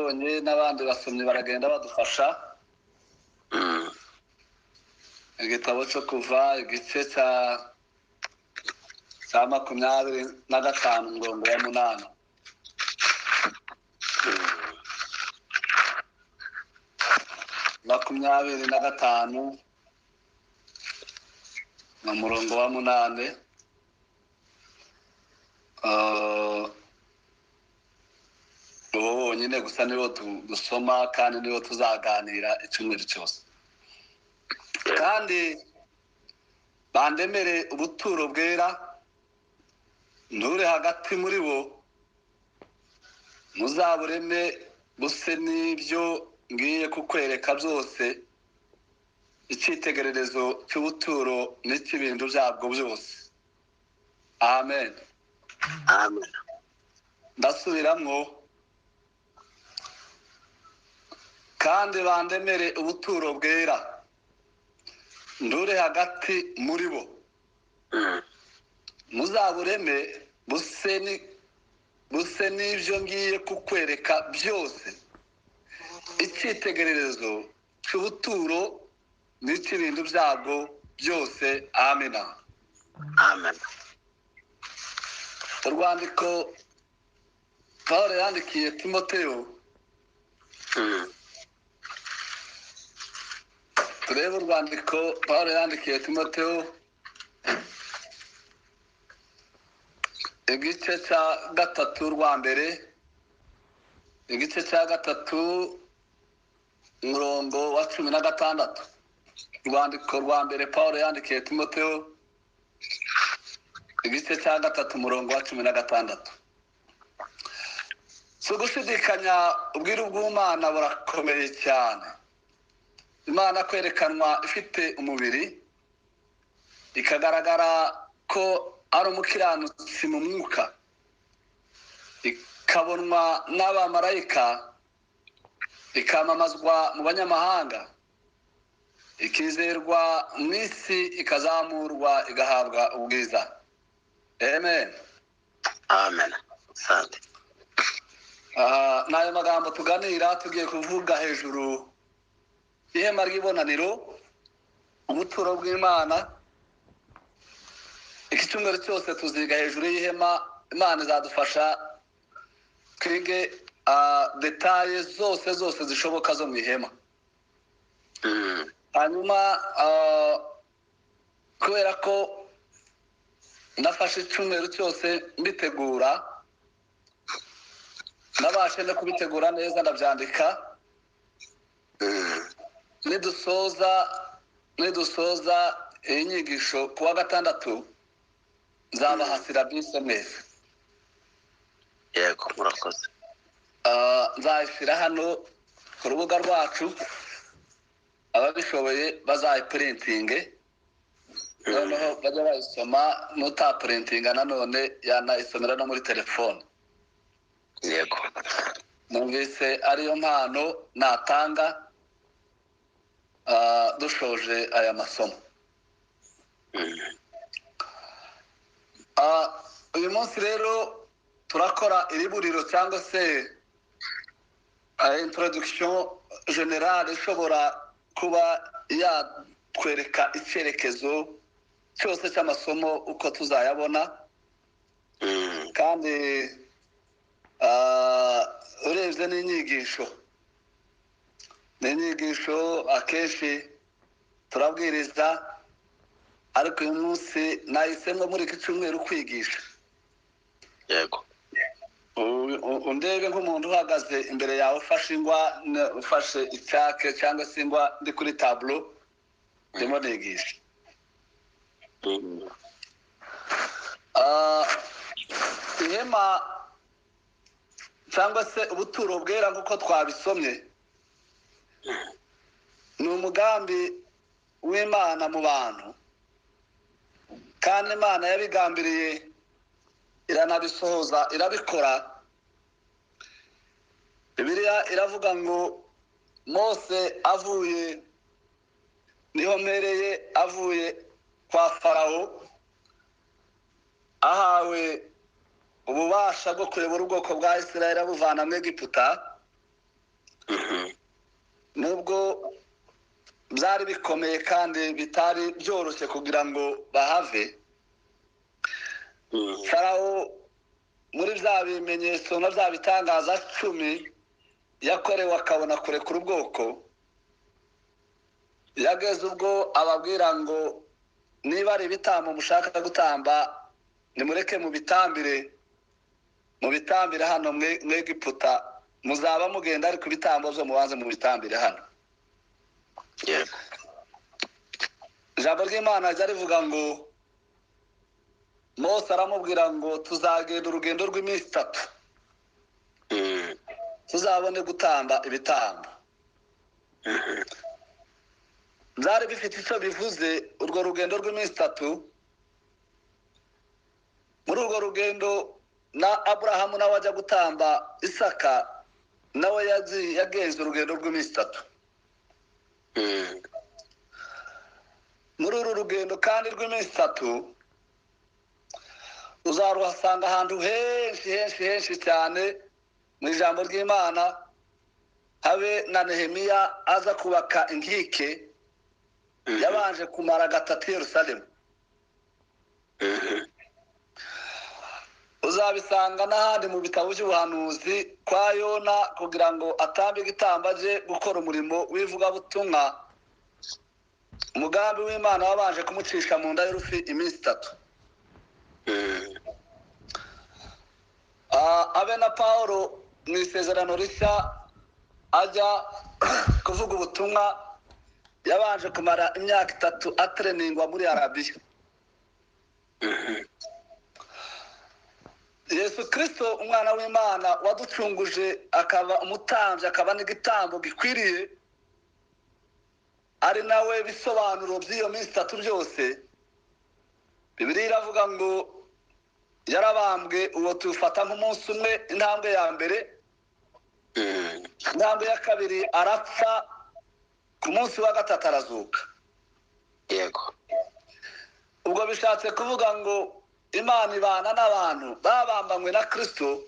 twabibonye n'abandi basomyi baragenda badufasha. Igitabo cyo kuva igice cya 25 umurongo wa 8. Makumyabiri na gatanu na murongo wa 8. Ubu bonyine gusa nibo dusoma kandi nibo tuzaganira icyumweru cyose. Kandi bandemere ubuturo bwera, nture hagati muri bo, muzabureme buse n'ibyo ngiye kukwereka byose, icyitegererezo cy'ubuturo n'icy'ibintu byabwo byose. Amen. Amen. Ndasubiramwo. Kandi bandemere ubuturo bwera, ndure hagati muri bo, muzabureme buse n'ibyo ngiye kukwereka byose, icyitegererezo cy'ubuturo n'icy'ibintu byabwo byose. Amina. Amen. Urwandiko Pawulo yandikiye Timoteyo. Turebe urwandiko Pawulo yandikiye Timoteyo, igice cya 3 rwa mbere, igice cya 3 umurongo wa 16. Urwandiko rwa mbere Pawulo yandikiye Timoteyo, igice cya 3 umurongo wa 16. Si ugushidikanya ubwiru bw'Imana burakomeye cyane. Imana kwerekanwa ifite umubiri, ikagaragara ko ari umukiranutsi mu mwuka, ikabonwa n'abamarayika, ikamamazwa mu banyamahanga, ikizerwa mu isi, ikazamurwa, igahabwa ubwiza. Amen. Amen. Sante. N'ayo magambo tuganira tugiye kuvuga hejuru ihema ry'ibonaniro, ubuturo bw'Imana. Iki cyumweru cyose tuziga hejuru y'ihema. Imana izadufasha twige detaye zose zishoboka zo mu ihema. Hanyuma kubera ko nafashe icyumweru cyose mbitegura, nabashe no kubitegura neza, ndabyandika. Nidusoza iyi nyigisho kuwa 6 nzabahasira byose mwese. Yego, murakoze. Nzayishyira hano ku rubuga rwacu, ababishoboye bazayipurintinge, noneho bajya bayisoma. N'utapurintinga nanone yanayisomera no muri telefone. Yego. Numvise ariyo mpano natanga dushoje aya masomo. Uyu munsi rero turakora iriburiro cyangwa se introduction generale ishobora kuba yatwereka icyerekezo cyose cy'amasomo uko tuzayabona. Kandi urebye n'inyigisho akenshi turabwiriza, ariko uyu munsi nahisemo muri iki cyumweru kwigisha. Yego. Undebe nk'umuntu uhagaze imbere yawe ufashe ingwa, ufashe icyake cyangwa se ingwa, ndi kuri taburo ndimo nigisha. Ihema cyangwa se ubuturo bwera nk'uko twabisomye, ni umugambi w'Imana mu bantu, kandi Imana yabigambiriye iranabisohoza, irabikora. Bibiliya iravuga ngo Mose avuye kwa Farawo, ahawe ububasha bwo kuyobora ubwoko bwa Isirayeli abuvana mu Egiputa, nubwo byari bikomeye kandi bitari byoroshye kugira ngo bahave. Farawo muri bya bimenyetso na bya bitangaza 10 yakorewe akabona kurekura ubwoko, yageze ubwo ababwira ngo niba ari ibitambo mushaka gutamba nimureke mubitambire hano mw'Egiputa, muzaba mugenda ariko ibitambo byo mubanze mubitambire hano. Ijambo ry'Imana ryarivuga ngo Mose aramubwira ngo tuzagenda urugendo rw'iminsi 3 tuzabone gutamba ibitambo. Byari bifite icyo bivuze urwo rugendo rw'iminsi 3. Muri urwo rugendo na Aburahamu nawe ajya gutamba Isaka, nawe yagenze urugendo rw'iminsi 3. Muri uru rugendo kandi rw'iminsi 3 uzaruhasanga ahantu henshi cyane mu ijambo ry'Imana. Habe na Nehemiya aza kubaka inkike yabanje kumara 3 Yerusalemu. Uzabisanga n'ahandi mu bitabo by'ubuhanuzi kwa Yona kugira ngo atambe igitambo aje gukora umurimo w'ivugabutumwa. Umugambi w'Imana wabanje kumucisha mu nda y'urufi iminsi 3. Abe na Pawulo mu isezerano rishya ajya kuvuga ubutumwa yabanje kumara imyaka 3 atreningwa muri Arabiya. Yesu Kristo umwana w'Imana waducunguje akaba umutambyi akaba n'igitambo gikwiriye, ari nawe bisobanuro by'iyo minsi 3 byose. Bibiliya iravuga ngo yarabambwe, uwo tufata nk'umunsi umwe, intambwe ya mbere. Intambwe ya kabiri arapfa, ku munsi wa 3 arazuka. Yego. Ubwo bishatse kuvuga ngo Imana ibana n'abantu babambanywe na Kristo,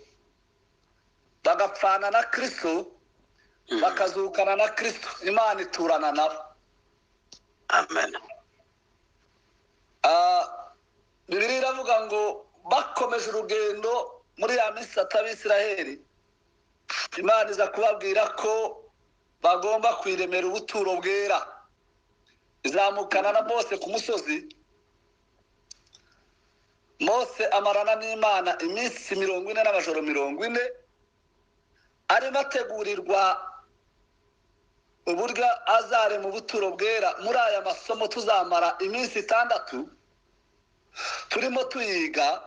bagapfana na Kristo, bakazukana na Kristo. Imana iturana nabo. Amen. Bibiliya iravuga ngo bakomeje urugendo muri ya minsi 3 Abisiraheli, Imana iza kubabwira ko bagomba kwiremera ubuturo bwera. Izamukana na Mose ku musozi. Mose amarana n'Imana iminsi 40 n'amajoro 40, arimo ategurirwa uburyo azare mu buturo bwera. Muri aya masomo tuzamara iminsi 6 turimo tuyiga,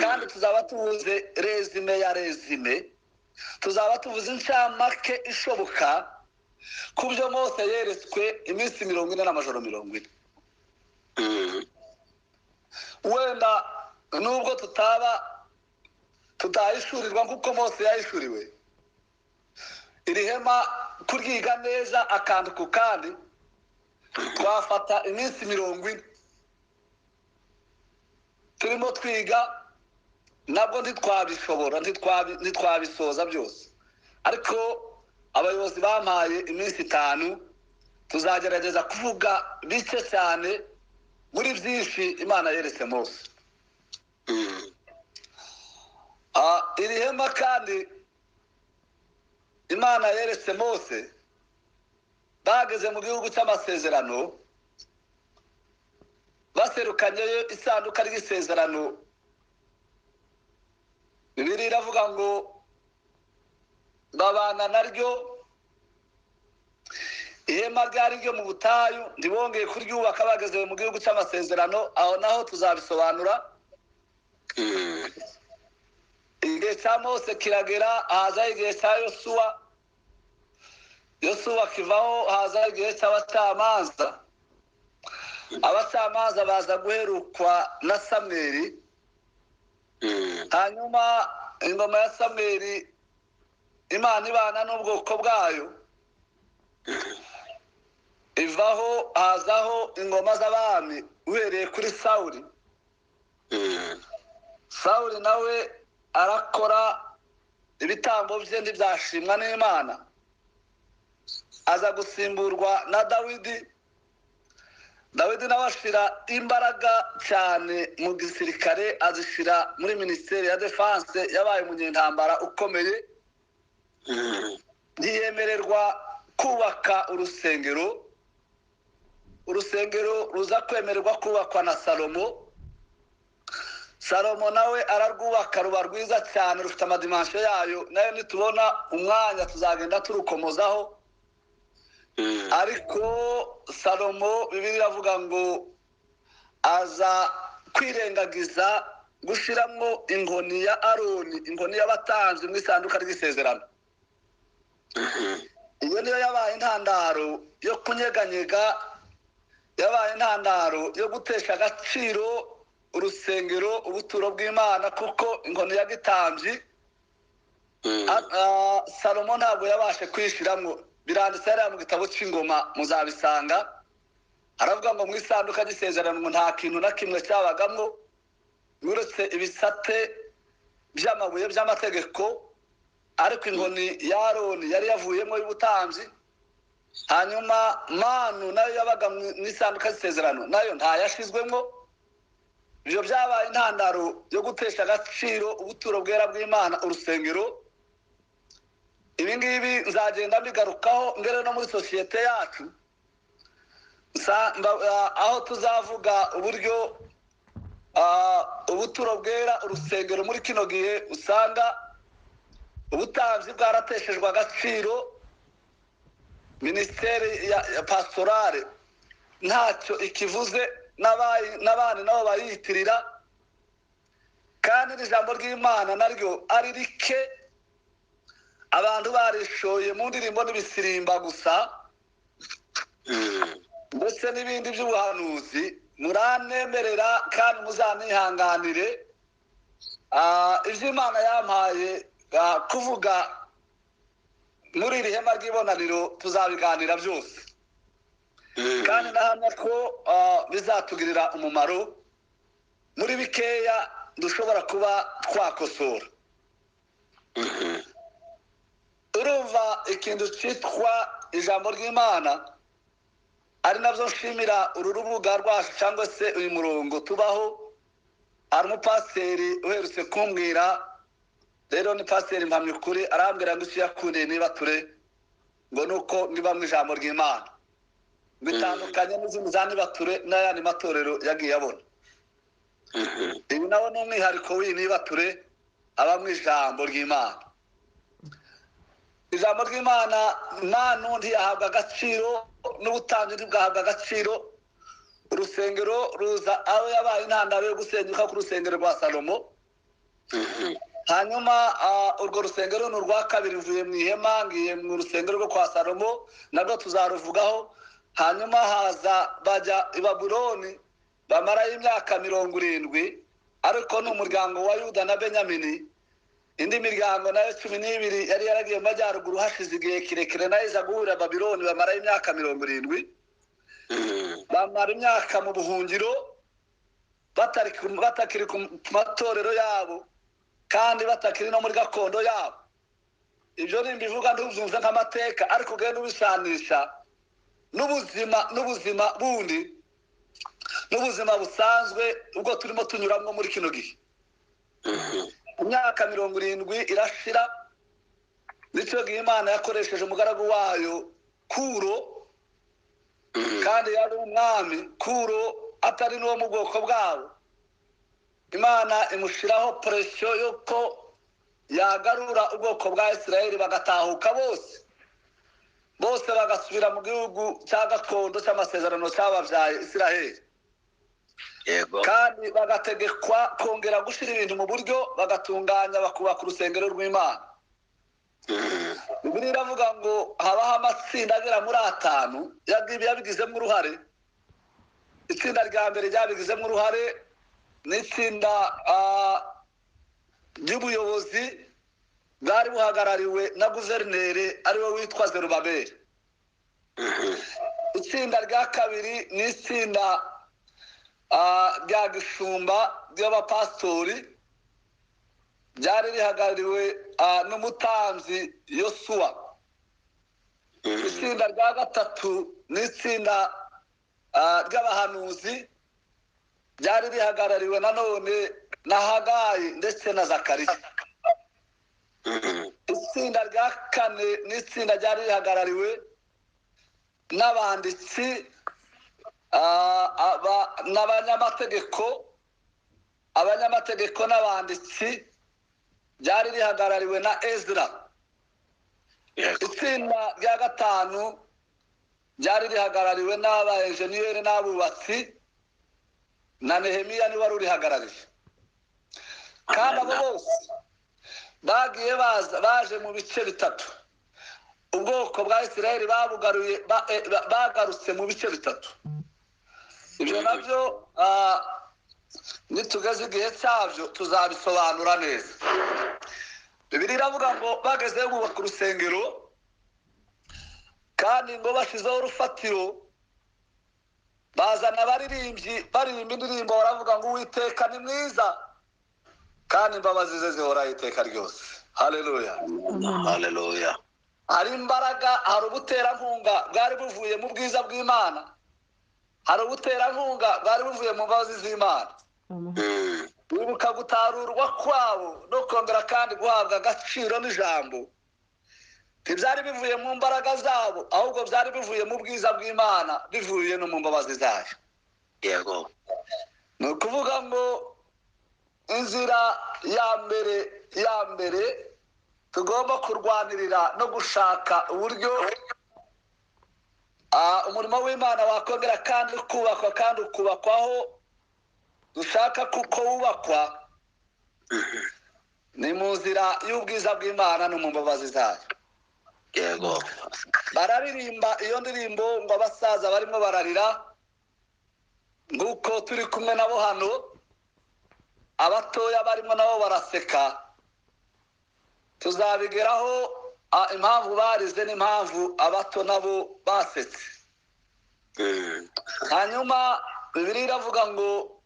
kandi tuzaba tuvuze rezime, tuzaba tuvuze incamake ishoboka ku byo Mose yeretswe iminsi 40 n'amajoro 40. Wenda nubwo tutayishurirwa nk'uko Mose yayishuriwe, iri hema kuryiga neza akantu ku kandi twafata iminsi 40 turimo twiga, nabwo ntitwabisoza byose. Ariko abayobozi bampaye iminsi 5, tuzagerageza kuvuga bike cyane muri byinshi Imana yeretse Mose. Iri hema kandi Imana yeretse Mose bageze mu gihugu cy'amasezerano, baserukanyeyo isanduka ry'isezerano. Bibiliya iravuga ngo babana naryo. Ihema ryari ryo mu butayu, ntibongeye kuryubaka bageze mu gihugu cy'amasezerano. Aho naho tuzabisobanura. Igihe cya Mose kiragera, haza igihe cya Yosuwa kivaho, haza igihe cy'abacamanza. Abacamanza baza guherukwa na Samweli. Hanyuma ingoma ya Samweli, Imana ibana n'ubwoko bwayo, ivaho hazaho ingoma z'abami uhereye kuri Sawuli. Sawuli nawe arakora ibitambo bye ntibyashimwa n'Imana. aza gusimburwa na Dawidi nawe ashira imbaraga cyane mu gisirikare, azishira muri minisiteri ya defense, yabaye umunyentambara ukomeye. Ntiyemererwa kubaka urusengero ruza kwemererwa kubakwa na Salomo nawe ararwubaka ruba rwiza cyane, rufite amadimansho yayo, nayo nitubona umwanya tuzagenda turukomozaho. Ariko Salomo Bibiliya iravuga ngo aza kwirengagiza gushiramwo inkoni ya Aroni, inkoni y'abatanzi mu isanduka ry'isezerano. Iyo niyo yabaye intandaro yo kunyeganyega, yabaye intandaro yo gutesha agaciro urusengero, ubuturo bw'Imana, kuko inkoni ya gitambyi Salomo ntabwo yabashe kwishiramwo. Biranditse hariya mu gitabo cy'Ingoma, muzabisanga. Aravuga ngo mu isanduka ry'isezerano nta kintu na kimwe cyabagamwo uretse ibisate by'amabuye by'amategeko, ariko inkoni ya Aroni yari yavuyemo y'ubutambyi. Hanyuma manu nayo yabaga mu isanduka y'isezerano, nayo ntayashizwemo. Ibyo byabaye intandaro yo gutesha agaciro ubuturo bwera bw'Imana, urusengero. Ibi ngibi nzagenda mbigarukaho mbere no muri sosiyete yacu, aho tuzavuga uburyo ubuturo bwera, urusengero muri kino gihe usanga ubutambyi bwarateshejwe agaciro. Minisiteri ya pastorale ntacyo ikivuze, n'abandi nabo bayiyitirira, kandi n'ijambo ry'Imana naryo ari rike. Abantu barishoye mu ndirimbo n'ibisirimba gusa, ndetse n'ibindi by'ubuhanuzi. Muranemerera kandi muzanihanganire iby'Imana yampaye kuvuga muri iri hema ry'ibonaniro, tuzabiganira byose, kandi ndahamya ko bizatugirira umumaro. Muri bikeya dushobora kuba twakosora. Urumva ikintu cyitwa ijambo ry'Imana, ari nabyo nshimira uru rubuga rwacu cyangwa se uyu murongo tubaho. Hari umupasiteri uherutse kumbwira, rero ni pasiteri Mpamyukuri, arambwira ngo icyo yakundiye nibature ngo nuko niba mu ijambo ry'Imana bitandukanye n'izindi za nibature n'ayandi matorero yagiye abona. Ibi nawo ni umwihariko w'iyi nibature, aba mu ijambo ry'Imana. Ijambo ry'Imana nta n'undi yahabwa agaciro, n'ubutambyi ntibwahabwa agaciro. Urusengero ruza aho yabaye intandaro yo gusenyuka k'urusengero rwa Salomo. Hanyuma urwo rusengero ni urwa kabiri, mvuye mu ihema ngiye mu rusengero rwo kwa Salomo, nabwo tuzaruvugaho. Hanyuma haza bajya i Babuloni, bamarayo imyaka 70, ariko ni umuryango wa Yuda na Benyamini. Indi miryango nayo 12 yari yaragiye mu majyaruguru hashize igihe kirekire, nayo iza guhurira Babuloni, bamarayo imyaka 70. Bamara imyaka mu buhungiro, batakiri ku matorero yabo, kandi batakiri no muri gakondo yabo. Ibyo ni mbivuga ntubyumve nk'amateka, ariko ugenda ubisanisha n'ubuzima bundi, n'ubuzima busanzwe ubwo turimo tunyuramo muri kino gihe. Imyaka 70 irashira, nicyo gihe Imana yakoresheje umugaragu wayo Kuro, kandi yari umwami. Kuro atari n'uwo mu bwoko bwabo. Imana imushiraho presiyo yuko yagarura ubwoko bwa Isirayeli bagatahuka bose bagasubira mu gihugu cya gakondo cy'amasezerano cyababyaye Isirayeli. Yego. Kandi bagategekwa kongera gushyira ibintu mu buryo, bagatunganya bakubaka urusengero rw'Imana. Bibiliya iravuga ngo habaho amatsinda agera muri 5 yabigizemo uruhare. Itsinda rya mbere ryabigizemo uruhare n'itsinda ry'ubuyobozi bwari buhagarariwe na guverineri ariwe witwa Zerubabeli. Itsinda rya kabiri ni itsinda rya gishumba ry'abapastori, ryari rihagarariwe n'umutanzi Yosuwa. itsinda rya gatatu ni itsinda ry'abahanuzi ryari rihagarariwe nanone na Hagayi ndetse na Zakariya. Itsinda rya kane ni itsinda ryari rihagarariwe n'abanditsi abanyamategeko n'abanditsi ryari rihagarariwe na Ezra. Itsinda rya gatanu ryari rihagarariwe n'abaenjeniyeri n'abubatsi na Nehemiya niwe wari urihagarariye. Kandi abo bose bagiye baje mu bice bitatu. Ubwoko bwa Isirayeli bagarutse mu bice bitatu. Ibyo nabyo nitugeze igihe cyabyo tuzabisobanura neza. Bibiliya iravuga ngo bageze kubaka urusengero kandi ngo bashyizeho urufatiro, bazana abaririmbyi baririmba indirimbo baravuga ngo Uwiteka ni mwiza kandi imbabazi ze zihoraho iteka ryose. Haleluya. Haleluya. Hari imbaraga, hari ubuterankunga bwari buvuye mu bwiza bw'Imana, hari ubuterankunga bwari buvuye mu mbabazi z'Imana. Wibuka gutarurwa kwabo no kongera kandi guhabwa agaciro n'ijambo ntibyari bivuye mu mbaraga zabo, ahubwo byari bivuye mu bwiza bw'Imana, bivuye no mu mbabazi zayo. Yego. Ni ukuvuga ngo inzira ya mbere tugomba kurwanirira no gushaka uburyo umurimo w'Imana wakongera kandi ukubakwa kandi ukubakwaho dushaka kuko wubakwa ni mu nzira y'ubwiza bw'Imana no mu mbabazi zayo. Yego. Bararirimba iyo ndirimbo ngo abasaza barimo bararira nk'uko turi kumwe nabo hano, abatoya barimo nabo baraseka. Tuzabigeraho impamvu barize n'impamvu abato nabo basetse. Hanyuma Bibiliya iravuga ngo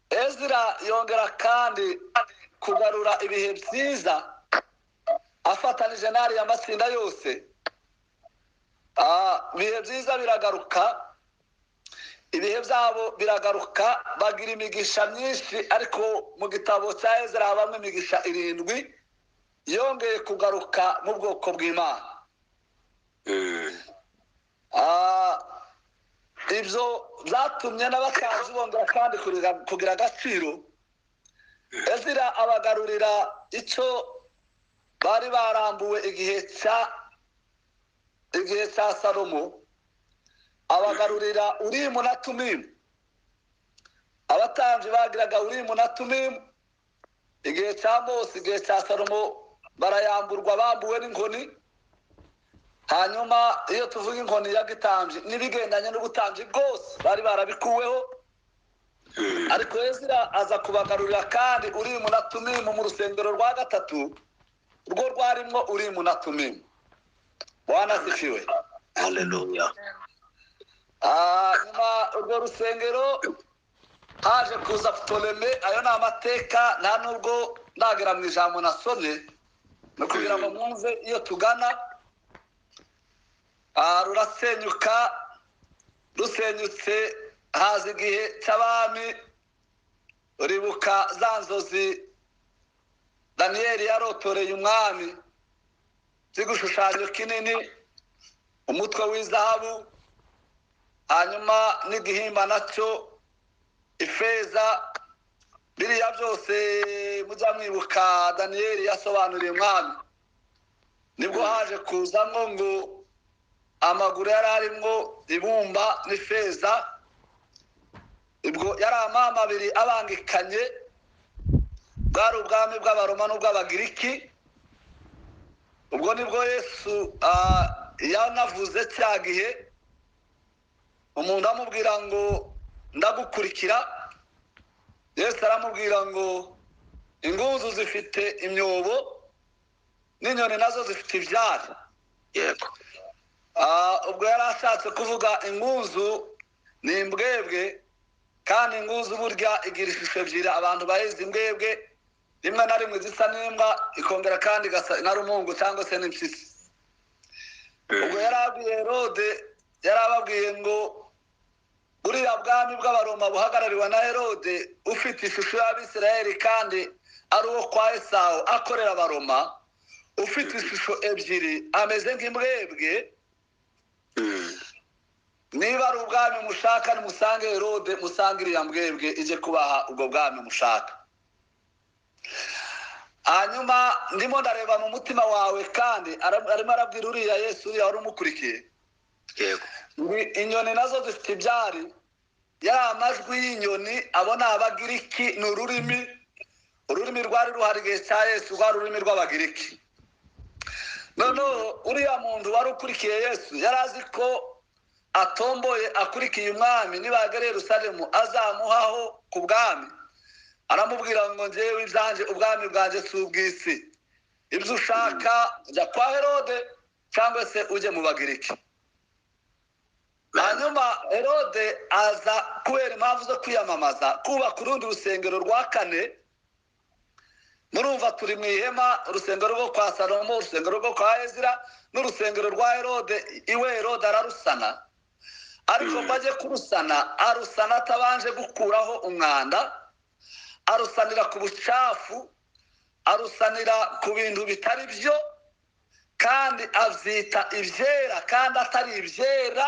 Ezra yongera kandi kugarura ibihe byiza afatanije n'ariya matsinda yose. Ibihe byiza biragaruka, ibihe byabo biragaruka, bagira imigisha myinshi, ariko mu gitabo cya Ezra habamo imigisha 7 yongeye kugaruka mu bwoko bw'Imana. Ibyo byatumye n'abatambyi bongera kandi kugira agaciro. Ezra abagarurira icyo bari barambuwe igihe cya Salomo, abagarurira Urimu na Tumimu. Abatambyi bagiraga Urimu na Tumimu igihe cya Mose, igihe cya Salomo barayamburwa, bambuwe n'inkoni. Hanyuma iyo tuvuga inkoni ya gitambyi n'ibigendanye n'ubutambyi bwose bari barabikuweho, ariko Ezra aza kubagarurira kandi Urimu na Tumimu mu rusengero rwa gatatu rwo rwarimo Urimu na Tumimu. Bwana asifiwe. Haleluya. Nyuma urwo rusengero haje kuza Ptolemy. Ayo ni amateka, nta nubwo nagera mu ijambo nasomye, no kugira ngo mwumve iyo tugana. Rurasenyuka, rusenyutse haza igihe cy'abami. Uribuka za nzozi Daniyeli yarotoreye umwami z'igishushanyo kinini, umutwe w'izahabu, hanyuma n'igihimba nacyo ifeza. Biriya byose mujya mwibuka Daniyeli yasobanuriye umwami. Nibwo haje kuzamo ngo amaguru yari arimo ibumba n'ifeza. Ibwo yari amama abiri abangikanye, bwari ubwami bw'Abaroma n'ubw'Abagiriki. Ubwo nibwo Yesu yanavuze cya gihe umuntu amubwira ngo ndagukurikira. Yesu aramubwira ngo ingunzu zifite imyobo n'inyoni nazo zifite ibyari. Yego. Ubwo yari ashatse kuvuga ingunzu ni imbwebwe, kandi ingunzu burya igira ishusho ebyiri. Abantu bahize imbwebwe, rimwe na rimwe zisa n'imbwa, ikongera kandi igasa na rumungu cyangwa se n'impyisi. ubwo yarabwiye Herode, yarababwiye ngo buriya bwami bw'abaroma buhagarariwe na Herode ufite ishusho y'Abisirayeli kandi ari uwo kwa Esawu akorera abaroma, ufite ishusho ebyiri ameze nk'imbwebwe. Niba ari ubwami mushaka nimusange Herode, musange iriya mbwebwe ije kubaha ubwo bwami mushaka. Hanyuma ndimo ndareba mu mutima wawe, kandi arimo arabwira uriya Yesu, uriya wari umukurikiye, inyoni nazo zifite ibyari. Yari amajwi y'inyoni, abo ni Abagiriki, ni ururimi rwari ruhari igihe cya Yesu, rwari ururimi rw'Abagiriki. Noneho uriya muntu wari ukurikiye Yesu yari azi ko atomboye akurikiye umwami nibagera i Yerusalemu azamuhaho ku bwami. Aramubwira ngo njyewe ibyanje ubwami bwanjye si ubw'isi, ibyo ushaka jya kwa Herode cyangwa se ujye mu Bagiriki. Hanyuma Herode aza kubera impamvu zo kwiyamamaza kubaka urundi rusengero rwa kane. Murumva turi mu ihema, urusengero rwo kwa Salomo, urusengero rwo kwa Ezira n'urusengero rwa Herode. Iwe Herode ararusana, ariko ngo ajye kurusana arusana atabanje gukuraho umwanda, arusanira ku bucafu, arusanira ku bintu bitari byo, kandi abyita ibyera kandi atari ibyera.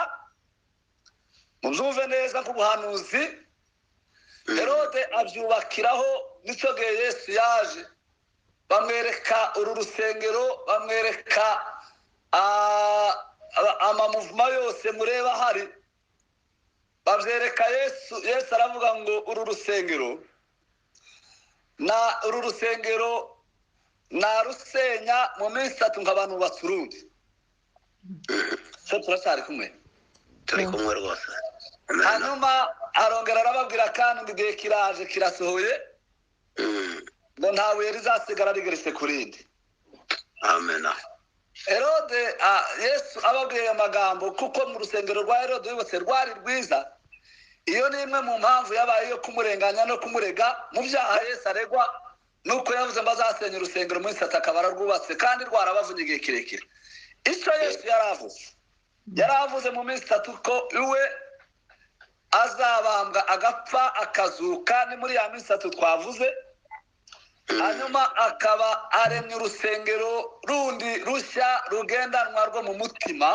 Mubyumve neza nk'ubuhanuzi. Herode abyubakiraho. Nicyo gihe Yesu yaje, bamwereka uru rusengero, bamwereka amamuvuma yose mureba hari, babyereka Yesu. Yesu aravuga ngo uru rusengero narusenya mu minsi 3 nk'abantu bubatse urundi. So turacyari kumwe, turi kumwe rwose. hanyuma arongera arababwira kandi igihe kiraje kirasohoye ngo nta buye rizasigara rigeretse ku rindi. Amen. Herode Yesu ababwiye aya magambo kuko mu rusengero rwa Herode yubatse rwari rwiza. Iyo ni imwe mu mpamvu yabaye yo kumurenganya no kumurega mu byaha Yesu aregwa, nuko yavuze ngo azasenya urusengero mu minsi 3 akaba ararwubatse kandi rwarabavunye igihe kirekire. Icyo Yesu yaravuze mu minsi 3 ko iwe azabambwa agapfa akazuka, ni muri ya minsi 3 twavuze. Hanyuma akaba aremye urusengero rundi rushya rugendanwa rwo mu mutima.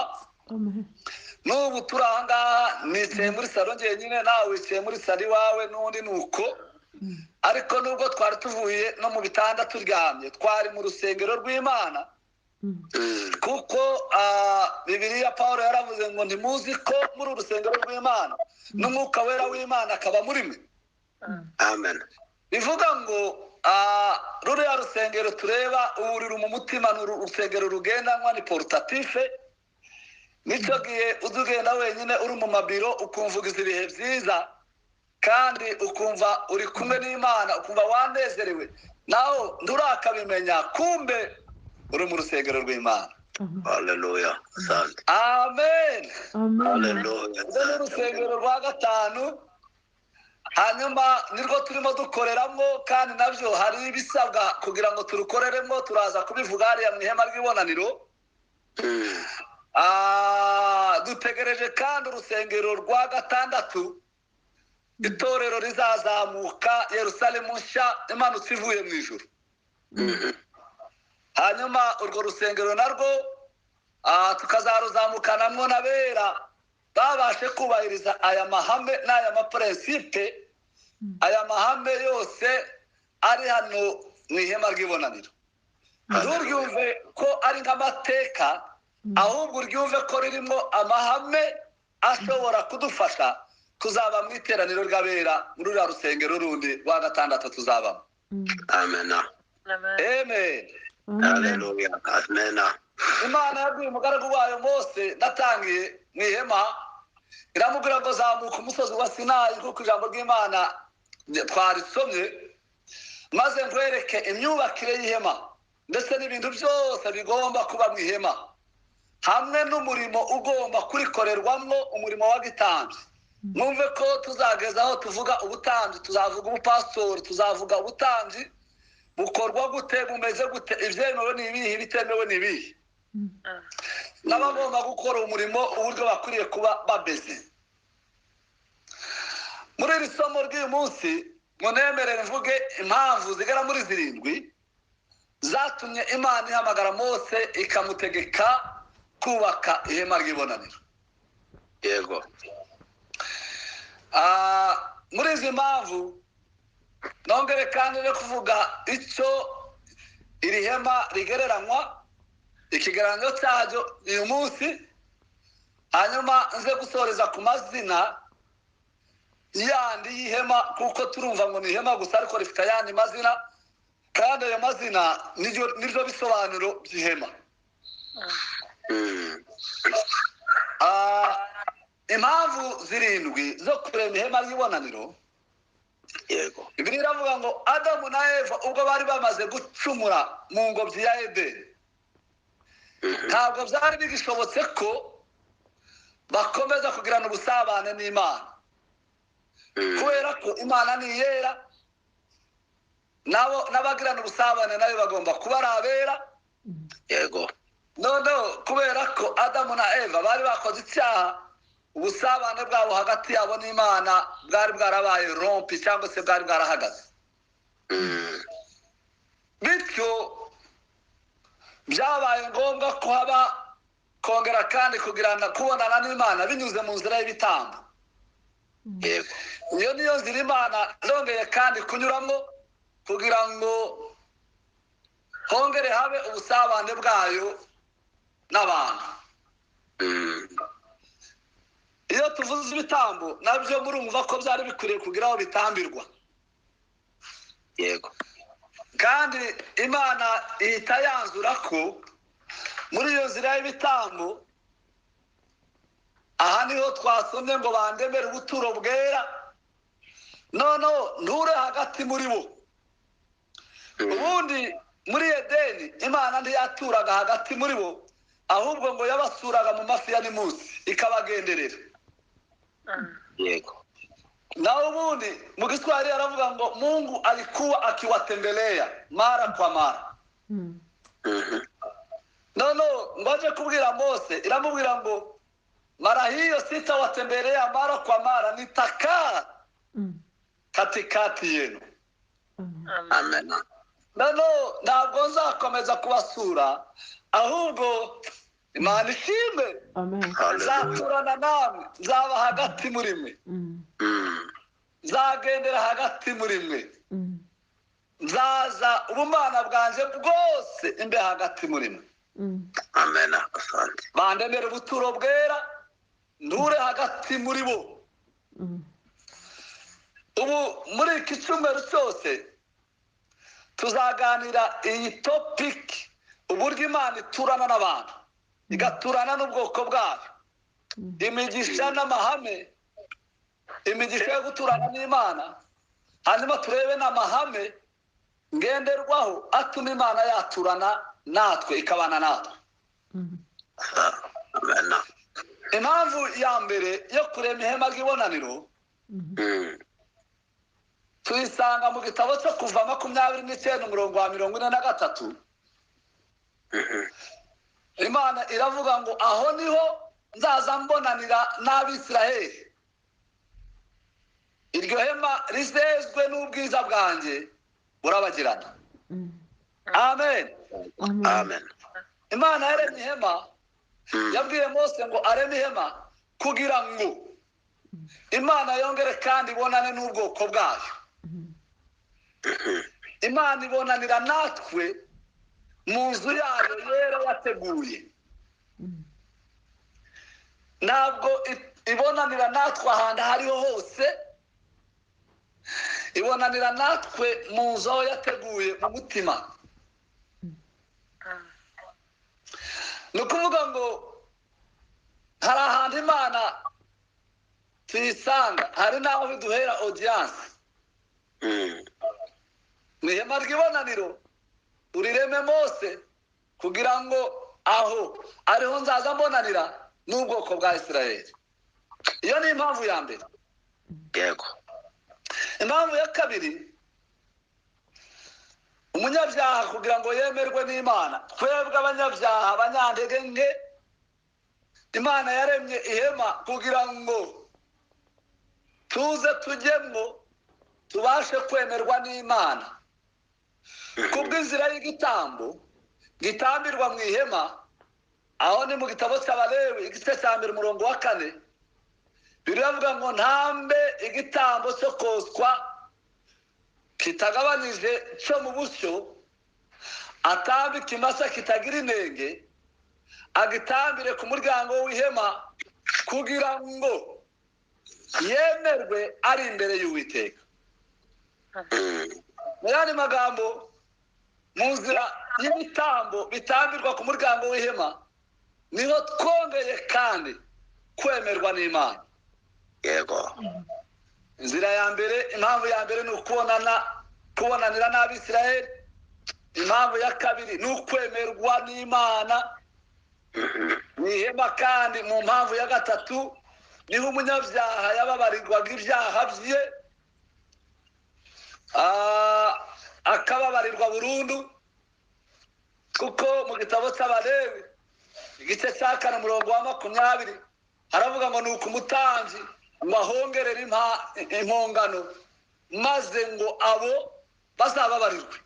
N'ubu turi aha ngaha, nicaye muri salo njyenyine, nawe wicaye muri salo iwawe n'undi nuko. Ariko nubwo twari tuvuye no mu bitanda turyamye, twari mu rusengero rw'Imana. Kuko Bibiliya Pawulo yaravuze ngo ntimuzi ko muri urusengero rw'Imana n'umwuka wera w'Imana akaba muri mwe. Amen. Bivuga ngo ruriya rusengero tureba ubu ruri mu mutima, ni urusengero rugendanwa, ni porutative. Nicyo gihe uzugenda wenyine uri mu mabiro ukumva ugize ibihe byiza, kandi ukumva uri kumwe n'Imana, ukumva wanezerewe, naho nturakabimenya kumbe uri mu rusengero rw'Imana. Hallelujah. Asante. Amen. Hallelujah. Uru ni urusengero rwa 5, hanyuma nirwo turimo dukoreramo, kandi nabyo hari ibisabwa kugira ngo turukoreremo, turaza kubivuga hariya mu ihema ry'ibonaniro. Dutegereje kandi urusengero rwa 6, itorero rizazamuka Yerusalemu nshya imanutse ivuye mu ijuru. Hanyuma urwo rusengero narwo tukazaruzamukanamo n'abera babashe kubahiriza aya mahame n'aya maprincipe. Aya mahame yose ari hano mu ihema ry'ibonaniro. Nturyumve ko ari nk'amateka, ahubwo uryumve ko ririmo amahame ashobora kudufasha kuzaba mu iteraniro ry'abera muri uriya rusengero rundi rwa 6 tuzabamo. Amen. Amen. Hallelujah. Amen. Imana yabwiye umugaragu wayo Mose natangiye mu ihema, iramubwira ngo zamuka umusozi wa Sinayi kuko ijambo ry'Imana twarisomye, maze nkwereke imyubakire y'ihema ndetse n'ibintu byose bigomba kuba mu ihema, hamwe n'umurimo ugomba kurikorerwamo, umurimo wa gitambyi. Mwumve ko tuzagezaho tuvuga ubutambyi, tuzavuga ubupastori, tuzavuga ubutambyi bukorwa gute, bumeze gute, ibyemewe n'ibihe, ibitemewe n'ibihe. n'abagomba gukora umurimo uburyo bakwiriye kuba bameze. Muri iri somo ry'uyu munsi munemerere mvuge impamvu zigera muri 7 zatumye Imana ihamagara Mose ikamutegeka kubaka ihema ry'ibonaniro. Yego. Muri izi mpamvu nongere kandi no kuvuga icyo iri hema rigereranywa, ikigereranyo cyaryo uyu munsi, hanyuma nze gusoreza ku mazina yandi y'ihema, kuko turumva ngo ni ihema gusa ariko rifite ayandi mazina, kandi ayo mazina niryo bisobanuro by'ihema. Impamvu 7 zo kurema ihema ry'ibonaniro. Yego. Bibiliya iravuga ngo Adamu na Eva ubwo bari bamaze gucumura mu ngobyi ya Edeni, ntabwo byari bigishobotse ko bakomeza kugirana ubusabane n'Imana, kubera ko Imana ni yera, nabo n'abagirana ubusabane nayo bagomba kuba ari abera. Yego. Noneho kubera ko Adamu na Eva bari bakoze icyaha, ubusabane bwabo hagati yabo n'Imana bwari bwarabaye rompi cyangwa se bwari bwarahagaze. Bityo byabaye ngombwa ko haba kongera kandi kubonana n'Imana binyuze mu nzira y'ibitambo. Yego. Iyo niyo nzira Imana yongeye kandi kunyuramo kugira ngo hongere habe ubusabane bwayo n'abantu. Iyo tuvuze ibitambo nabyo murumva ko byari bikwiriye kugira aho bitambirwa. Yego. Kandi Imana ihita yanzura ko muri iyo nzira y'ibitambo, aha niho twasomye ngo bandemere ubuturo bwera, noneho nture hagati muri bo. Ubundi muri Edeni Imana ntiyaturaga hagati muri bo, ahubwo ngo yabasuraga mu mafi ya nimunsi ikabagenderera. Yego. Na ubundi mu Kiswahili aravuga ngo Mungu alikuwa akiwatembelea mara kwa mara. Nono ngoje kubwira Mose, iramubwira ngo mara hiyo sitawatembelea mara kwa mara, nitakaa katikati yenu. Amen. Nono ntabwo nzakomeza kubasura, ahubwo Imana ishimwe, nzaturana namwe, nzaba hagati muri mwe, nzagendera hagati muri mwe, nzaza ubumana bwanjye bwose imbe hagati muri mwe. Amen. Asante. Bandemere ubuturo bwera, nture hagati muri bo. Ubu muri iki cyumweru cyose tuzaganira iyi topic, uburyo Imana iturana n'abantu, igaturana n'ubwoko bwayo, imigisha n'amahame, imigisha yo guturana n'Imana, hanyuma turebe n'amahame ngenderwaho atuma Imana yaturana natwe, ikabana natwe. Amen. Impamvu ya mbere yo kurema ihema ry'ibonaniro tuyisanga mu gitabo cyo kuva 29:43. Imana iravuga ngo aho niho nzaza mbonanira n'Abisiraheli, iryo hema rizezwe n'ubwiza bwanjye burabagirana. Amen. Amen. Imana yaremye ihema, yabwiye Mose ngo areme ihema kugira ngo Imana yongere kandi ibonane n'ubwoko bwayo. Imana ibonanira natwe mu nzu yayo yera yateguye. Ntabwo ibonanira natwe ahantu hariho hose, ibonanira natwe mu nzu aho yateguye mu mutima. Ni ukuvuga ngo hari ahantu Imana tuyisanga, hari n'aho biduhera audience. Mu ihema ry'ibonaniro urireme Mose kugira ngo aho ariho nzaza mbonanira n'ubwoko bwa Isiraheli. Iyo ni impamvu ya mbere. Yego. Impamvu ya kabiri, umunyabyaha kugira ngo yemerwe n'Imana. Twebwe abanyabyaha abanyantege nke, Imana yaremye ihema kugira ngo tuze tujyemo tubashe kwemerwa n'Imana. Kubw'inzira y'igitambo gitambirwa mu ihema, aho ni mu gitabo cy'Abalewi igice cya 1 umurongo wa 4, biravuga ngo ntambe igitambo cyo koswa kitagabanije cyo mu busyo, atambe ikimasa kitagira inenge, agitambire ku muryango w'ihema kugira ngo yemerwe ari imbere y'Uwiteka. Mu yandi magambo, mu nzira y'ibitambo bitambirwa ku muryango w'ihema niho twongeye kandi kwemerwa n'Imana. Yego. Inzira ya mbere, impamvu ya mbere ni kubonanira n'Abisirayeli. Impamvu ya kabiri ni ukwemerwa n'Imana mu ihema, kandi mu mpamvu ya gatatu niho umunyabyaha yababarirwaga ibyaha bye, akababarirwa burundu. Kuko mu gitabo cy'Abalewi igice cya 4 umurongo wa 20 haravuga ngo nuko umutambyi ngo ahongerere impongano maze ngo abo bazababarirwe.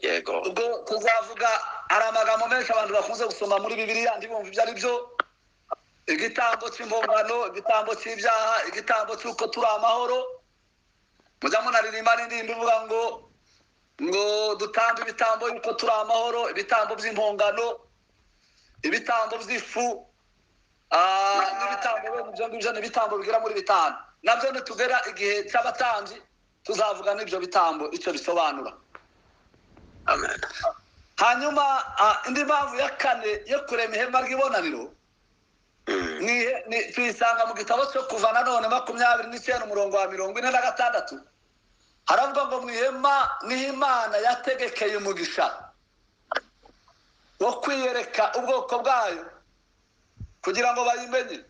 Yego. Ubwo tuzavuga, hari amagambo menshi abantu bakunze gusoma muri Bibiliya ndibumva ibyo ari byo: igitambo cy'impongano, igitambo cy'ibyaha, igitambo cy'uko turi amahoro. Mujya munaririmba n'indirimbo ivuga ngo dutambe ibitambo yuko turi amahoro, ibitambo by'impongano, ibitambo by'ifu, n'ibitambo byo ngibyo n'ibitambo bigera muri 5. Nabyo nitugera igihe cy'abatambyi tuzavuga n'ibyo bitambo icyo bisobanura. Amen. Hanyuma indi mpamvu ya 4 yo kurema ihema ry'ibonaniro tuyisanga mu gitabo cyo Kuva nanone 29 umurongo wa 46. Haravuga ngo mu ihema niho Imana yategekeye umugisha wo kwiyereka ubwoko bwayo kugira ngo bayimenye.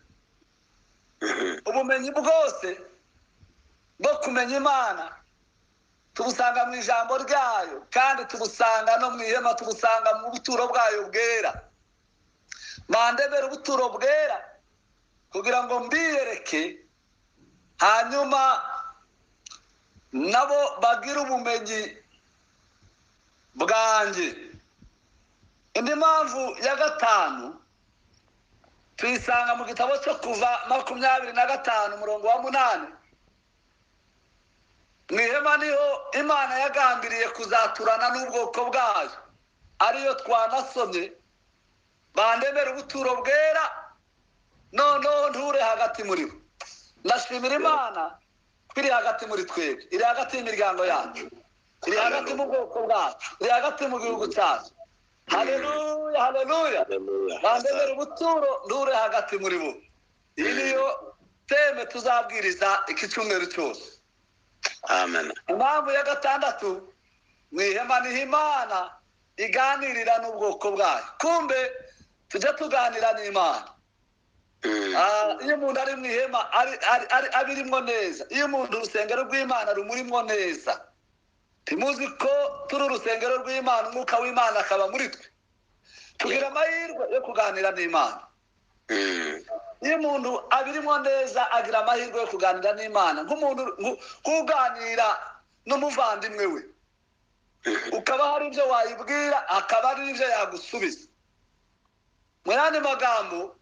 Ubumenyi bwose bwo kumenya Imana tubusanga mu ijambo ryayo, kandi tubusanga no mu ihema, tubusanga mu buturo bwayo bwera. Mandebera ubuturo bwera kugira ngo mbiyereke, hanyuma nabo bagira ubumenyi bwanjye. Indi mpamvu ya 5 tuyisanga mu gitabo cyo Kuva 25 umurongo wa 8. Mu ihema niho Imana yagambiriye kuzaturana n'ubwoko bwayo, ariyo twanasomye: bandemera ubuturo bwera, noneho nture hagati muri bo. Ndashimira Imana iri hagati muri twebwe, iri hagati y'imiryango yacu, iri hagati mu bwoko bwacu, iri hagati mu gihugu cyacu. Haleluya, haleluya. Bandemera ubuturo, nture hagati muri bo. Iyi niyo teme tuzabwiriza iki cyumweru cyose. Amen. Impamvu ya 6, mu ihema niho Imana iganirira n'ubwoko bwayo. Kumbe tujya tuganira n'Imana. Iyo umuntu ari mu ihema abirimo neza, iyo umuntu urusengero rw'Imana rumurimo neza, timuzi ko turi urusengero rw'Imana, umwuka w'Imana akaba muri twe, tugira amahirwe yo kuganira n'Imana. Iyo umuntu abirimo neza agira amahirwe yo kuganira n'Imana, nk'umuntu kuganira n'umuvandimwe we, ukaba hari ibyo wayibwira akaba ari ibyo yagusubiza. Mu yandi magambo,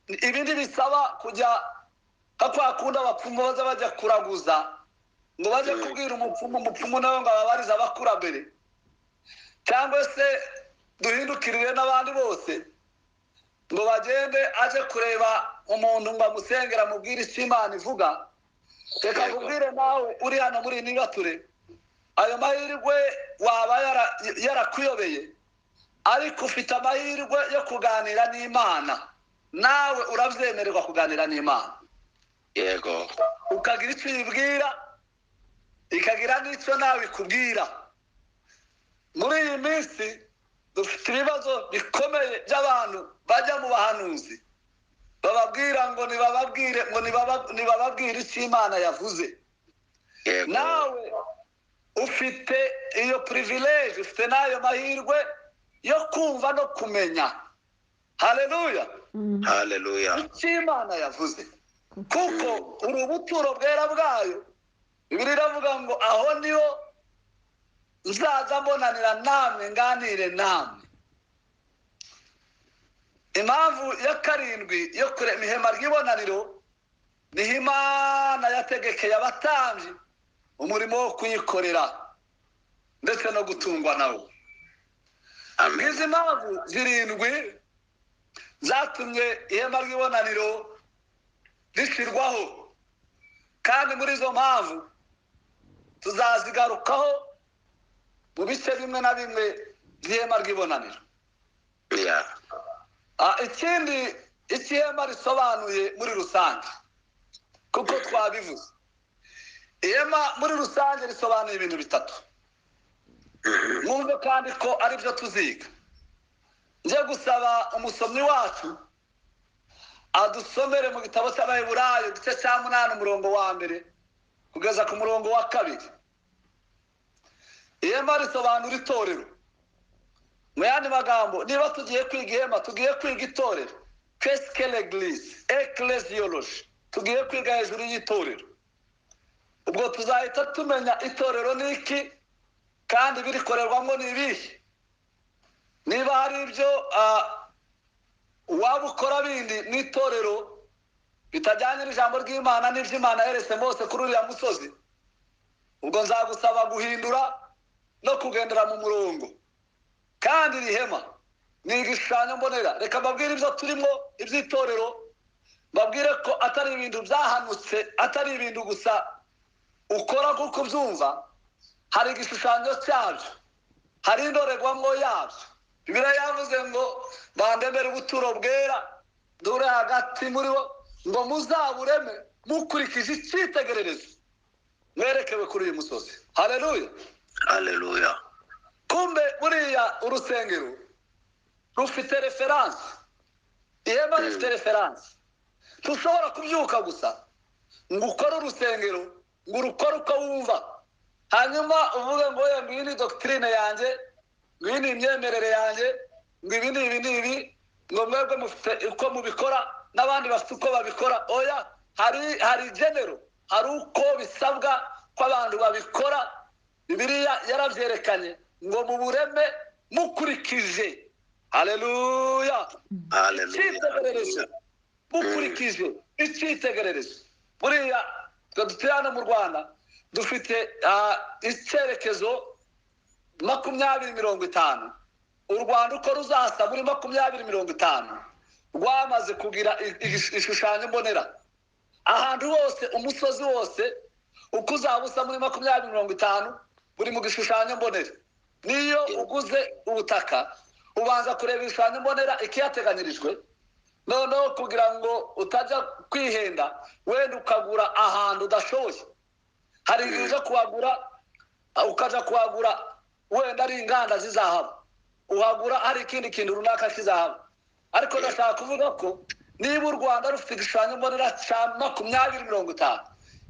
ibindi bisaba kujya kwa kundi abapfumu baza bajya kuraguza ngo bajye kubwira umupfumu nawe ngo ababarize abakurambere, cyangwa se duhindukirire n'abandi bose ngo bagende aje kureba umuntu ngo amusengera amubwire icyo Imana ivuga. Reka nkubwire nawe uri hano muri Nibature, ayo mahirwe waba yarakuyobeye, ariko ufite amahirwe yo kuganira n'Imana. Nawe uravyemererwa kuganira n'Imana. Yego. Ukagira icyo uyibwira, ikagira n'icyo nawe ikubwira. Muri iyi minsi dufite ibibazo bikomeye by'abantu bajya mu bahanuzi bababwira ngo nibababwire icyo Imana yavuze. Yego. Nawe ufite iyo privilege, ufite n'ayo mahirwe yo kumva no kumenya. Haleluya. Haleluya. Icyo Imana yavuze, kuko uri ubuturo bwera bwayo. Bibiliya iravuga ngo aho niho nzaza mbonanira namwe, nganire namwe. Impamvu ya karindwi yo kurema ihema ry'ibonaniro, niho Imana yategekeye abatambyi umurimo wo kuyikorera ndetse no gutungwa nawo. Izi mpamvu zirindwi zatumye ihema ry'ibonaniro rishyirwaho, kandi muri izo mpamvu tuzazigarukaho mu bice bimwe na bimwe by'ihema ry'ibonaniro. Ikindi ihema risobanuye muri rusange, kuko twabivuze, ihema muri rusange risobanuye ibintu bitatu. Mwumve kandi ko ari byo tuziga. Nje gusaba umusomyi wacu adusomere mu gitabo cy'Abaheburayo igice cya 8 umurongo wa mbere kugeza ku murongo wa 2. Ihema risobanura itorero. Mu yandi magambo, niba tugiye kwiga ihema, tugiye kwiga itorero. Qu'est-ce que l'église? Ecclésiologie. Tugiye kwiga hejuru y'itorero. Ubwo tuzahita tumenya itorero ni iki kandi birikorerwamo ni ibihe. Niba hari ibyo waba ukora bindi n'itorero bitajyanye n'ijambo ry'Imana n'ibyo Imana yeretse Mose kuri uriya musozi, ubwo nzagusaba guhindura no kugendera mu murongo. Kandi iri hema ni igishushanyo mbonera. Reka mbabwire ibyo turimo iby'itorero, mbabwire ko atari ibintu byahanutse, atari ibintu gusa ukora kuko ubyumva. Hari igishushanyo cyabyo, hari indorerwamo yabyo. Bibiliya yavuze ngo bandemere ubuturo bwera, dore hagati muri bo, ngo muzabureme mukurikije icyitegererezo mwerekewe kuri uyu musozi. Haleluya. Haleluya. Kumbe buriya urusengero rufite referanse. Ihema rifite referanse. Tushobora kubyuka gusa ngo ukore urusengero, ngo urukore uko wumva, hanyuma uvuge ngo iyi ni doctrine yanjye, ngo iyi ni imyemerere yanjye, ngo ibi ni ibi, ngo mwebwe mufite uko mubikora n'abandi bafite uko babikora. Oya, hari genero, hari uko bisabwa ko abantu babikora. Bibiliya yaravyerekanye ngo mu bureme mukurikije. Haleluya. Haleluya. Mukurikije icyitegererezo. Buriya twe duturana mu Rwanda dufite icyerekezo 2050. U Rwanda uko ruzasa muri 2050 rwamaze kugira ishushanyo mbonera. Ahantu hose, umusozi wose uko uzabusa muri 2050 buri mu gishushanyo mbonera. Niyo uguze ubutaka ubanza kureba ibishushanyo mbonera ikiyateganyirijwe, noneho kugira ngo utajya kwihenda wenda ukagura ahantu udashoboye. Hari igihe uza kuhagura ukaja kuhagura wenda ari inganda zizahaba, uhagura hari ikindi kintu runaka kizahaba. Ariko ndashaka kuvuga ko niba u Rwanda rufite igishushanyo mbonera cya 2050,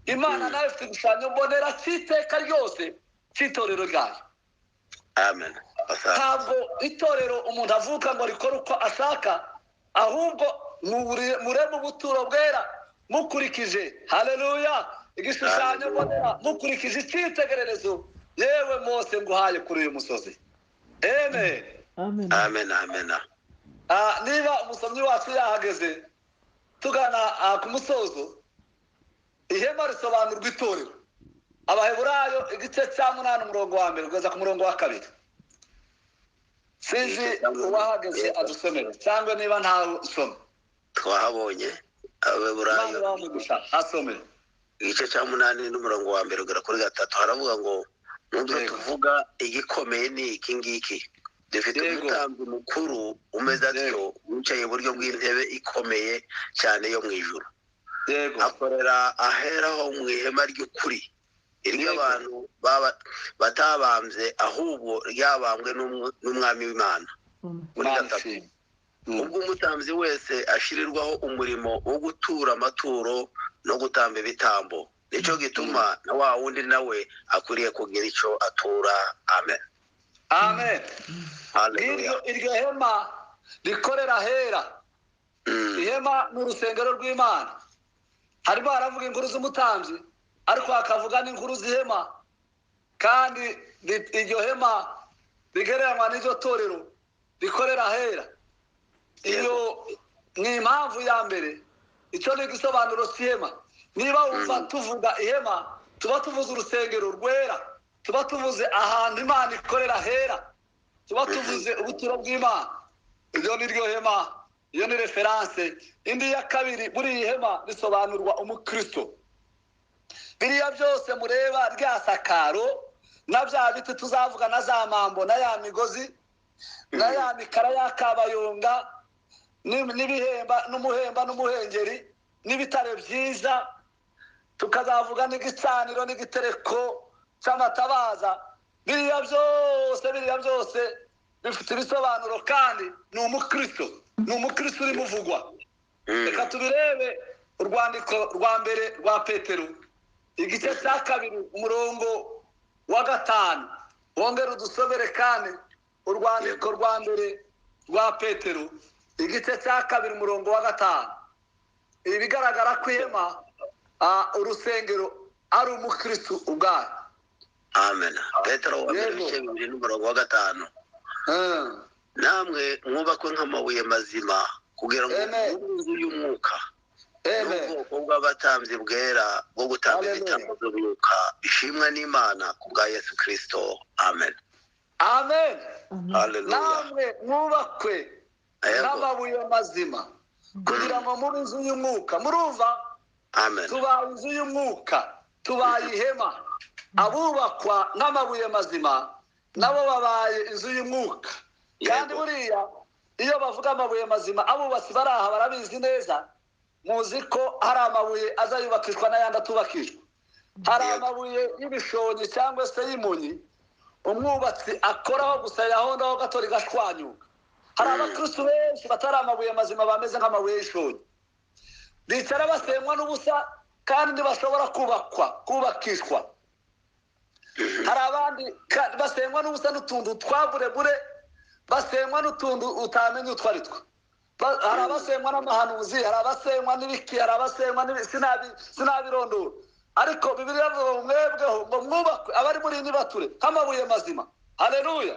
Imana nayo ifite igishushanyo mbonera cy'iteka ryose cy'itorero ryayo. Amen. Ntabwo itorero umuntu avuka ngo rikore uko ashaka, ahubwo mureme ubuturo bwera mukurikije. Haleluya. Igishushanyo mbonera mukurikije icyitegererezo yewe Mose nguhaye kuri uyu musozi. Amen. Amen. Amen. Niba umusomyi wacu yahageze tugana ku musozo, ihema risobanurwa itorero. Abaheburayo igice cya 8 umurongo wa mbere kugeza ku murongo wa 2. Sinzi uwahageze adusomere cyangwa niba ntawe usoma. Twahabonye Abaheburayo asomere igice cya 8 n'umurongo wa mbere ugera kuri 3. haravuga ngo nubwo tuvuga igikomeye ni iki ngiki, dufite umutambyi mukuru umeze atyo wicaye iburyo bw'intebe ikomeye cyane yo mu ijuru. Akorera aheraho mu ihema ry'ukuri, iryo abantu batabambye ahubwo ryabambwe n'umwami w'Imana. Muri 3, ubwo umutambyi wese ashirirwaho umurimo wo gutura amaturo no gutamba ibitambo, nicyo gituma na wa wundi nawe akwiriye kugira icyo atura. Amen. Amen. Haleluya. Iryo hema rikorera hera. Ihema ni urusengero rw'Imana. Harimo haravuga inkuru z'umutambyi, ariko hakavuga n'inkuru z'ihema. Kandi iryo hema rigereranywa n'iryo torero rikorera hera. Iyo ni impamvu ya mbere. Icyo ni igisobanuro cy'ihema. Niba wumva tuvuga ihema, tuba tuvuze urusengero rwera, tuba tuvuze ahantu Imana ikorera hera, tuba tuvuze ubuturo bw'Imana. Iryo ni ryo hema, iyo ni referanse. Indi ya kabiri, muri iyi hema risobanurwa umukristo. Biriya byose mureba, rya sakaro na bya biti tuzavuga, na za mambo na ya migozi na ya mikara ya kabayonga n'ibihemba n'umuhemba n'umuhengeri n'ibitare byiza, tukazavuga n'igicaniro n'igitereko cy'amatabaza. Biriya byose bifite ibisobanuro, kandi ni umukristo urimo uvugwa. Reka tubirebe urwandiko rwa mbere rwa Petero, igice cya 2 umurongo wa 5. Wongere udusomere kandi urwandiko rwa mbere rwa Petero, igice cya 2 umurongo wa 5. Ibi bigaragara ko ihema urusengero ari umukristo ubwayo. Amen. Petero wa mbere ibice 2 n'umurongo wa 5. Namwe mwubakwe nk'amabuye mazima kugira ngo inzu y'umwuka n'ubwoko bw'abatambyi bwera bwo gutamba ibitambo by'umwuka bishimwa n'Imana ku bwa Yesu Kristo. Amen. Amen. Haleluya. Namwe mwubakwe nk'amabuye mazima kugira ngo mube inzu y'umwuka. Murumva? Amen. Tubaye inzu y'umwuka, tubaye ihema. Abubakwa n'amabuye mazima nabo babaye inzu y'umwuka. Kandi buriya iyo bavuga amabuye mazima, abubatsi bari aha barabizi neza. Muzi ko hari amabuye azayubakishwa n'ayandi atubakishwa. Hari amabuye y'ibishonyi cyangwa se y'imunyi umwubatsi akoraho gusa yahondaho gato rigashwanyuka. Hari abakristo benshi batari amabuye mazima, bameze nk'amabuye y'ishonyi, bicara basenywa n'ubusa kandi ntibashobora kubakishwa. Hari abandi basenywa n'ubusa n'utuntu twa burebure, basenywa n'utuntu utamenya utwo ari two. Hari abasenywa n'amahanuzi, hari abasenywa n'ibiki, hari abasenywa sinabirondora. Ariko Bibiliya ivuga ngo mwebweho ngo mwubakwe abari muri iyi bature nk'amabuye mazima. Haleluya.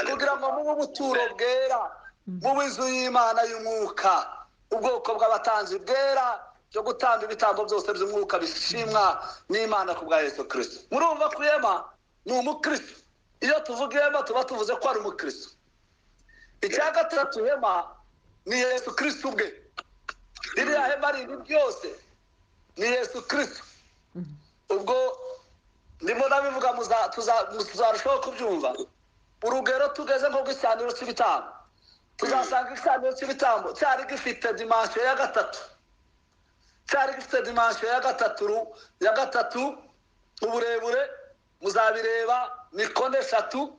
Kugira ngo mube ubuturo bwera, mube inzu y'Imana y'umwuka, ubwoko bw'abatanzi bwera byo gutamba ibitambo byose by'umwuka bishimwa n'Imana ku bwa Yesu Kristo. Murumva ko ihema ni umukristo. Iyo tuvuga ihema tuba tuvuze ko ari umukristo. Icya gatatu, ihema ni Yesu Kristo ubwe. Ririya hema rindi byose ni Yesu Kristo. Ubwo ndimo ndabivuga tuzarushaho kubyumva. Urugero tugeze nko gusanira cy'ibitambo, tuzasanga igisaniro cy'ibitambo cyari gifite dimension ya gatatu. Cyari gifite dimension ya gatatu uburebure, muzabireba ni kone 3.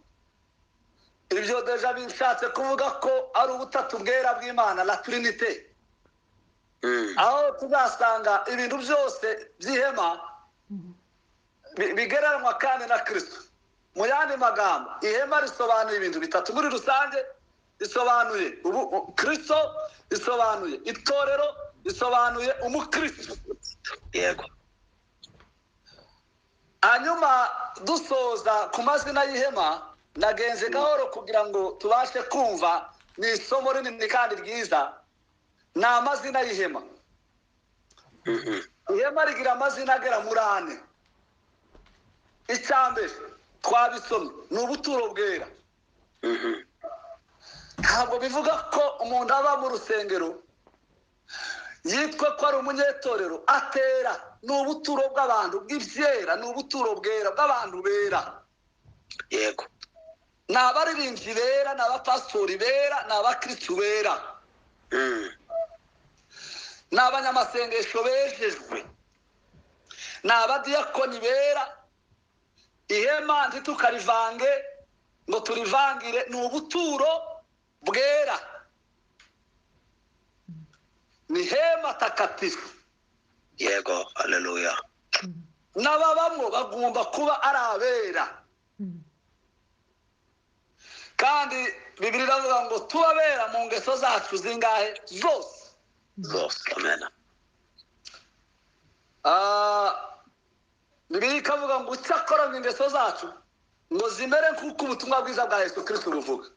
Ibyo deja bishatse kuvuga ko ari ubutatu bwera bw'Imana, la Trinité. Aho tuzasanga ibintu byose by'ihema bigereranywa kandi na Kristo. Mu yandi magambo, ihema risobanuye ibintu bitatu muri rusange. Risobanuye Kristo, risobanuye itorero, risobanuye umukristo. Yego. Hanyuma dusoza ku mazina y'ihema, nagenze gahoro kugira ngo tubashe kumva. Ni isomo rinini kandi ryiza. Ni amazina y'ihema. Ihema rigira amazina agera muri 4. Icyambere twabisomye ni ubuturo bwera. Ntabwo bivuga ko umuntu aba mu rusengero yitwa ko ari umunyetorero atera. Ni ubuturo bw'abantu bw'ibyera, ni ubuturo bwera bw'abantu bera. Yego. Ni abaririmbyi bera, ni abapastori bera, ni abakristo bera, ni abanyamasengesho bejejwe, ni abadiyakoni bera. Ihema ntitukarivange ngo turivangire, ni ubuturo bwera, ni hema takatifu. Yego. Haleluya. n'ababamwo bagomba kuba ari abera. Kandi Bibiliya iravuga ngo tubabera mu ngeso zacu zingahe zose. Amen. Bibiliya ikavuga ngo cyakora mu ngeso zacu ngo zimere nk'uko ubutumwa bwiza bwa Yesu Kristo buvuga.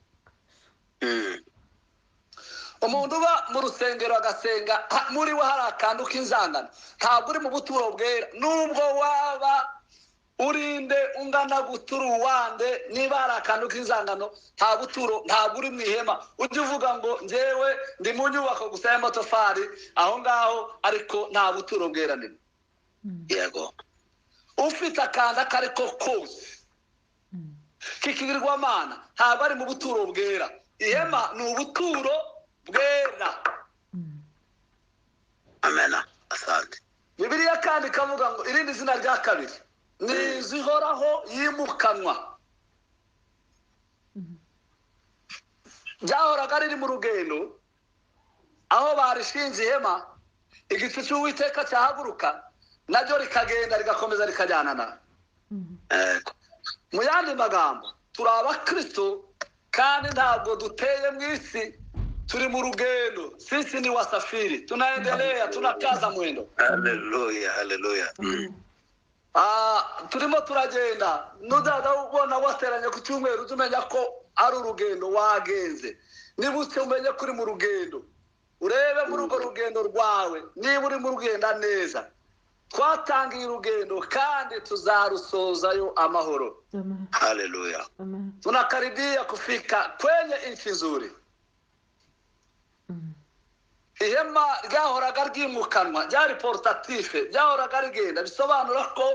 Umuntu uba mu rusengero agasenga muri we hari akantu k'inzangano, ntabwo uri mu buturo bwera. Nubwo waba urinde ungana guturu wande, niba hari akantu k'inzangano nta buturo, ntabwo uri mu ihema. Ujye uvuga ngo njyewe ndi mu nyubako gusa y'amatafari aho ngaho, ariko nta buturo bwera nimo. Yego. Ufite akanda kariko kose k'ikigirwamana ntabwo ari mu buturo bwera. Ihema ni ubuturo bwera. Amen. Asante. Bibiliya kandi ikavuga ngo irindi zina rya kabiri ni zihoraho yimukanwa. Byahoraga riri mu rugendo, aho barishinze ihema, igicu cy'Uwiteka cyahaguruka naryo rikagenda rigakomeza rikajyana na. Mu yandi magambo, turi abakristo kandi ntabwo duteye mu isi, turi mu rugendo. Sisi ni wasafiri, tunaendelea, tunakaza mwendo. Haleluya, haleluya. Turimo turagenda. Nuzaza ubona wateranye ku cyumweru uzumenya ko ari urugendo wagenze. Niba umenye kuri mu rugendo, urebe muri urwo rugendo rwawe niba uri mu rugenda neza. Twatangiye urugendo kandi tuzarusozayo amahoro. Haleluya. Tunakaribia kufika kwenye nchi nzuri. Ihema ryahoraga ryimukanwa, ryari portatife, ryahoraga rigenda. Bisobanura ko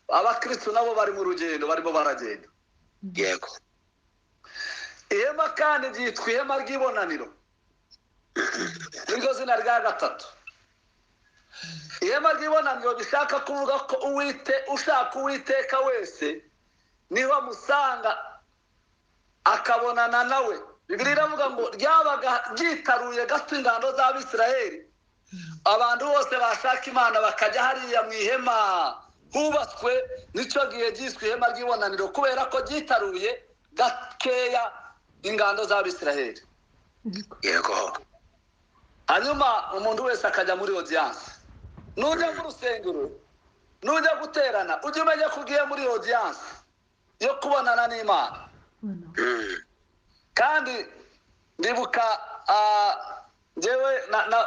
abakristo nabo bari mu rugendo, barimo baragenda. Yego. Ihema kandi ryitwa ihema ry'ibonaniro, niryo zina rya gatatu. Ihema ry'ibonaniro bishaka kuvuga ko ushaka Uwiteka wese niho amusanga akabonana nawe. Bibiliya iravuga ngo ryabaga ryitaruye gato ingando z'Abisirayeli. Abantu bose bashaka Imana bakajya hariya mu ihema hubatswe, nicyo gihe ryiswe ihema ry'ibonaniro, kubera ko ryitaruye gakeya ingando z'Abisirayeli. Yego. Hanyuma umuntu wese akajya muri audience. Nujya mu rusengero, nujya guterana, ujye umenya ko ugiye muri audience yo kubonana n'Imana. Kandi ndibuka njyewe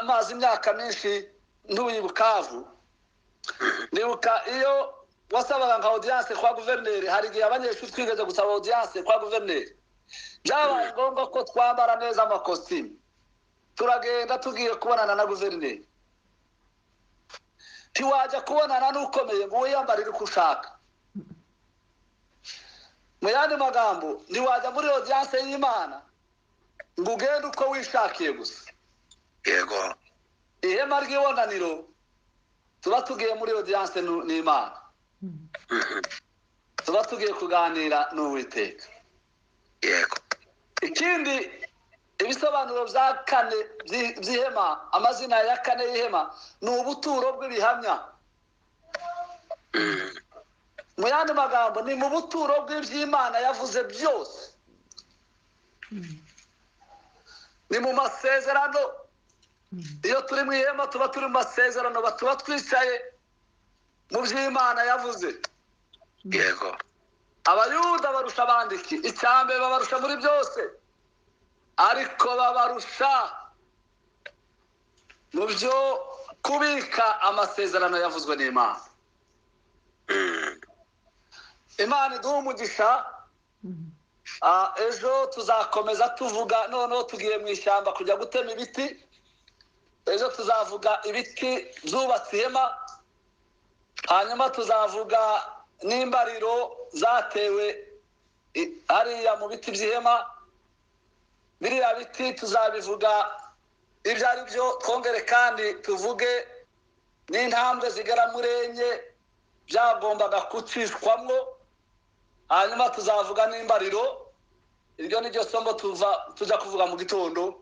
maze imyaka myinshi ntuye Bukavu. Ndibuka iyo wasabaga nka audience kwa guverineri, hari igihe abanyeshuri twigeze gusaba audience kwa guverineri, byabaye ngombwa ko twambara neza amakositimu, turagenda tugiye kubonana na guverineri. Tiwajya kubonana n'ukomeye ngo wiyambarire uko ushaka. Mu yandi magambo, ntiwajya muri audience y'Imana ngo ugende uko wishakiye gusa. Yego. Ihema ry'ibonaniro tuba tugiye muri audience n'Imana, tuba tugiye kuganira n'Uwiteka. Yego. Ikindi, ibisobanuro bya kane by'ihema, amazina ya kane y'ihema ni ubuturo bw'ibihamya. Mu yandi magambo, ni mu buturo bw'iby'Imana yavuze byose. Ni mu masezerano. Iyo turi mu ihema tuba turi mu masezerano, tuba twicaye mu by'Imana yavuze. Yego. Abayuda barusha abandiki, icyambere babarusha muri byose, ariko babarusha mu byo kubika amasezerano yavuzwe n'Imana. Imana iduha umugisha. Ejo tuzakomeza tuvuga, noneho tugiye mu ishyamba kujya gutema ibiti. Ejo tuzavuga ibiti byubatse ihema, hanyuma tuzavuga n'imbariro zatewe hariya mu biti by'ihema. Biriya biti tuzabivuga ibyo ari byo, twongere kandi tuvuge n'intambwe zigera muri enye byagombaga gucishwamwo. Hanyuma tuzavuga n'imbariro. Iryo ni ryo somo tujya kuvuga mu gitondo.